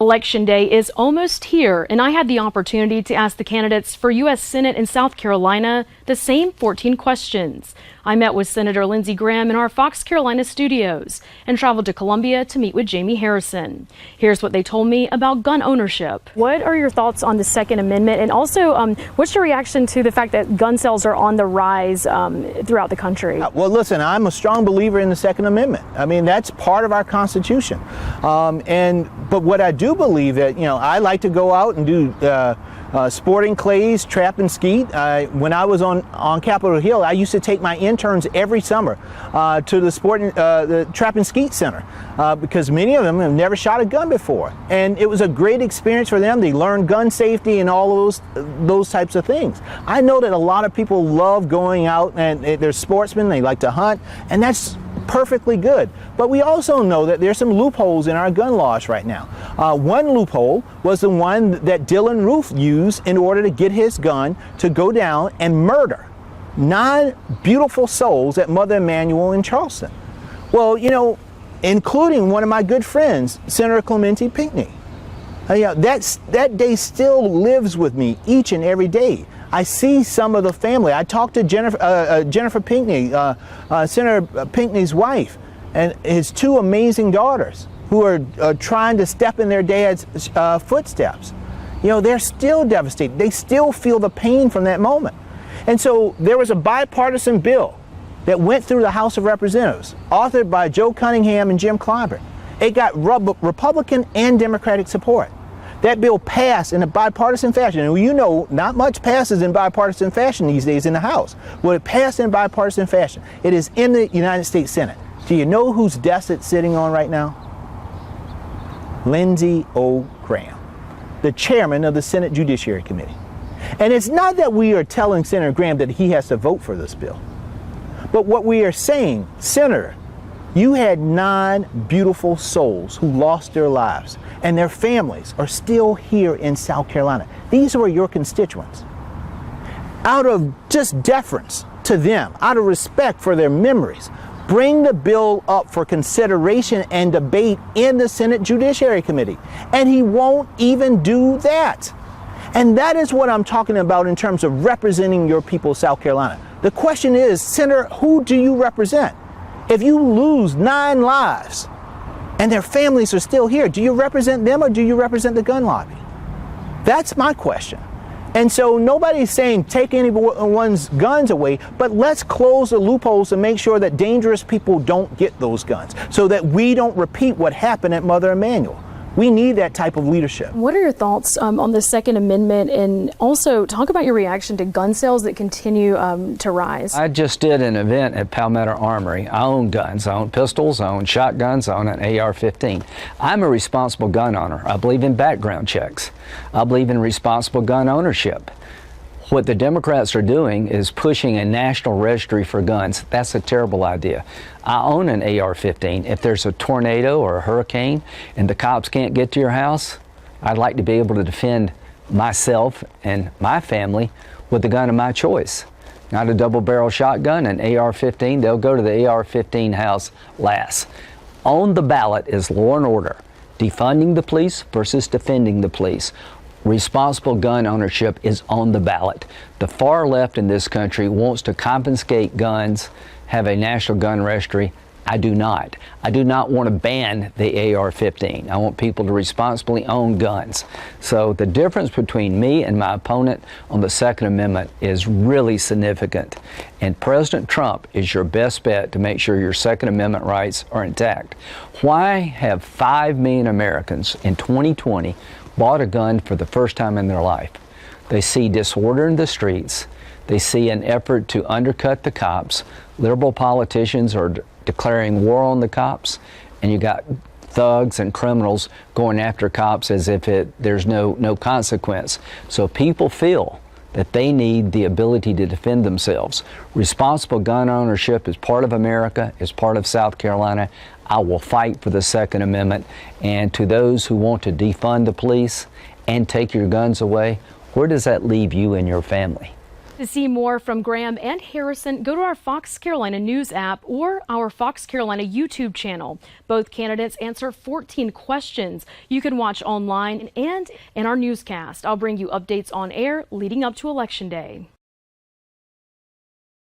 Election Day is almost here, and I had the opportunity to ask the candidates for U.S. Senate in South Carolina the same 14 questions. I met with Senator Lindsey Graham in our Fox Carolina studios and traveled to Columbia to meet with Jaime Harrison. Here's what they told me about gun ownership. What are your thoughts on the Second Amendment, and also what's your reaction to the fact that gun sales are on the rise throughout the country? Well, listen, I'm a strong believer in the Second Amendment. I mean, that's part of our Constitution. But what I do believe that, I like to go out and do sporting clays, trap and skeet. When I was on Capitol Hill, I used to take my interns every summer to the trap and skeet center because many of them have never shot a gun before, and it was a great experience for them. They learned gun safety and all of those types of things. I know that a lot of people love going out, and they're sportsmen. They like to hunt, and that's perfectly good. But we also know that there's some loopholes in our gun laws right now. One loophole was the one that Dylan Roof used in order to get his gun to go down and murder 9 beautiful souls at Mother Emanuel in Charleston. Well, including one of my good friends, Senator Clementi Pinckney. That day still lives with me each and every day. I see some of the family. I talked to Jennifer Pinckney, Senator Pinckney's wife, and his 2 amazing daughters who are trying to step in their dad's footsteps. They're still devastated. They still feel the pain from that moment. And so there was a bipartisan bill that went through the House of Representatives, authored by Joe Cunningham and Jim Clyburn. It got Republican and Democratic support. That bill passed in a bipartisan fashion. And not much passes in bipartisan fashion these days in the House. Well, it passed in bipartisan fashion. It is in the United States Senate. Do you know whose desk it's sitting on right now? Lindsey Graham, the chairman of the Senate Judiciary Committee. And it's not that we are telling Senator Graham that he has to vote for this bill. But what we are saying, Senator, you had 9 beautiful souls who lost their lives, and their families are still here in South Carolina. These were your constituents. Out of just deference to them, out of respect for their memories, bring the bill up for consideration and debate in the Senate Judiciary Committee. And he won't even do that. And that is what I'm talking about in terms of representing your people, South Carolina. The question is, Senator, who do you represent? If you lose 9 lives and their families are still here, do you represent them or do you represent the gun lobby? That's my question. And so nobody's saying take anyone's guns away, but let's close the loopholes to make sure that dangerous people don't get those guns so that we don't repeat what happened at Mother Emanuel. We need that type of leadership. What are your thoughts on the Second Amendment, and also talk about your reaction to gun sales that continue to rise? I just did an event at Palmetto Armory. I own guns. I own pistols. I own shotguns. I own an AR-15. I'm a responsible gun owner. I believe in background checks. I believe in responsible gun ownership. What the Democrats are doing is pushing a national registry for guns. That's a terrible idea. I own an AR-15. If there's a tornado or a hurricane and the cops can't get to your house, I'd like to be able to defend myself and my family with the gun of my choice. Not a double-barrel shotgun, an AR-15. They'll go to the AR-15 house last. On the ballot is law and order, defunding the police versus defending the police. Responsible gun ownership is on the ballot. The far left in this country wants to confiscate guns, have a national gun registry. I do not. I do not want to ban the AR-15. I want people to responsibly own guns. So the difference between me and my opponent on the Second Amendment is really significant. And President Trump is your best bet to make sure your Second Amendment rights are intact. Why have 5 million Americans in 2020 bought a gun for the first time in their life? They see disorder in the streets. They see an effort to undercut the cops. Liberal politicians are declaring war on the cops, and you got thugs and criminals going after cops as if there's no consequence. So people feel that they need the ability to defend themselves. Responsible gun ownership is part of America, is part of South Carolina. I will fight for the Second Amendment. And to those who want to defund the police and take your guns away, where does that leave you and your family? To see more from Graham and Harrison, go to our Fox Carolina News app or our Fox Carolina YouTube channel. Both candidates answer 14 questions. You can watch online and in our newscast. I'll bring you updates on air leading up to Election Day.